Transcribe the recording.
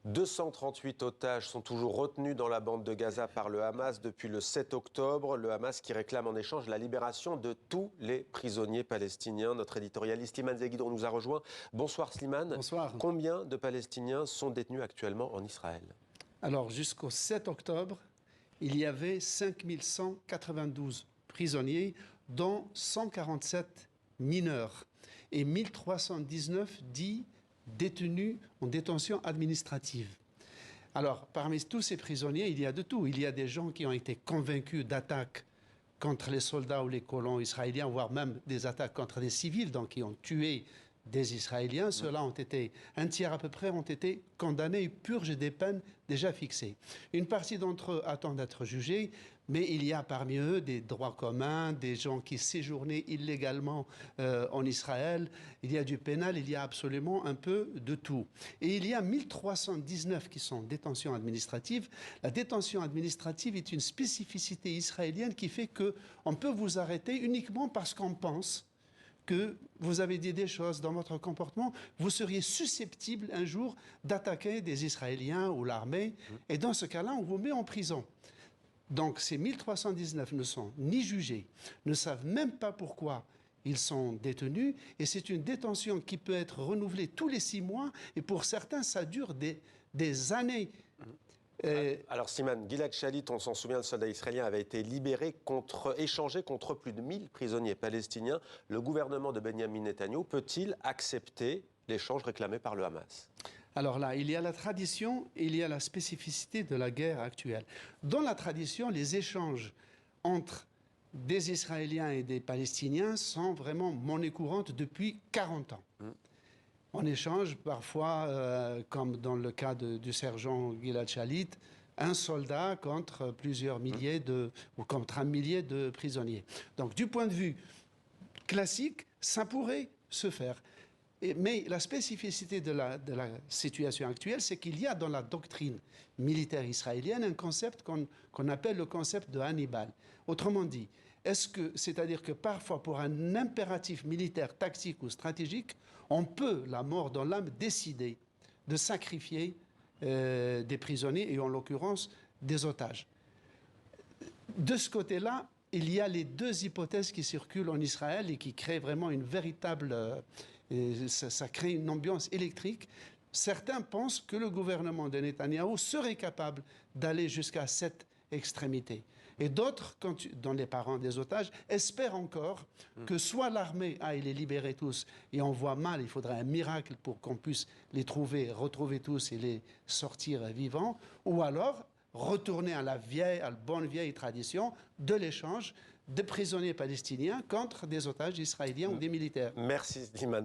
238 otages sont toujours retenus dans la bande de Gaza par le Hamas depuis le 7 octobre. Le Hamas qui réclame en échange la libération de tous les prisonniers palestiniens. Notre éditorialiste Slimane Zeguidron nous a rejoint. Bonsoir Slimane. Bonsoir. Combien de Palestiniens sont détenus actuellement en Israël? Alors jusqu'au 7 octobre, il y avait 5192 prisonniers, dont 147 mineurs et 1319 dits détenus en détention administrative. Alors, parmi tous ces prisonniers, il y a de tout. Il y a des gens qui ont été convaincus d'attaques contre les soldats ou les colons israéliens, voire même des attaques contre des civils, donc qui ont tué des Israéliens. Ceux-là ont été, un tiers à peu près, ont été condamnés et purgent des peines déjà fixées. Une partie d'entre eux attendent d'être jugés, mais il y a parmi eux des droits communs, des gens qui séjournaient illégalement en Israël. Il y a du pénal, il y a absolument un peu de tout. Et il y a 1319 qui sont en détention administrative. La détention administrative est une spécificité israélienne qui fait qu'on peut vous arrêter uniquement parce qu'on pense que vous avez dit des choses dans votre comportement, vous seriez susceptible un jour d'attaquer des Israéliens ou l'armée, et dans ce cas-là, on vous met en prison. Donc ces 1319 ne sont ni jugés, ne savent même pas pourquoi ils sont détenus, et c'est une détention qui peut être renouvelée tous les 6 mois, et pour certains, ça dure des années. Alors Slimane, Gilad Shalit, on s'en souvient, le soldat israélien avait été libéré, échangé contre plus de 1000 prisonniers palestiniens. Le gouvernement de Benyamin Netanyahou peut-il accepter l'échange réclamé par le Hamas? Alors là, il y a la tradition et il y a la spécificité de la guerre actuelle. Dans la tradition, les échanges entre des Israéliens et des Palestiniens sont vraiment monnaie courante depuis 40 ans. On échange parfois, comme dans le cas du sergent Gilad Shalit, un soldat contre plusieurs milliers ou contre 1 millier de prisonniers. Donc du point de vue classique, ça pourrait se faire. Mais la spécificité de la situation actuelle, c'est qu'il y a dans la doctrine militaire israélienne un concept qu'on appelle le concept de Hannibal. Autrement dit, c'est-à-dire que parfois, pour un impératif militaire, tactique ou stratégique, on peut, la mort dans l'âme, décider de sacrifier des prisonniers et en l'occurrence des otages. De ce côté-là, il y a les 2 hypothèses qui circulent en Israël et qui créent vraiment une véritable... ça crée une ambiance électrique. Certains pensent que le gouvernement de Netanyahou serait capable d'aller jusqu'à cette extrémité. Et d'autres, dans les parents des otages, espèrent encore que soit l'armée aille les libérer tous, et on voit mal, il faudrait un miracle pour qu'on puisse les retrouver tous et les sortir vivants, ou alors retourner à la bonne vieille tradition de l'échange de prisonniers palestiniens contre des otages israéliens ou des militaires. Merci Slimane.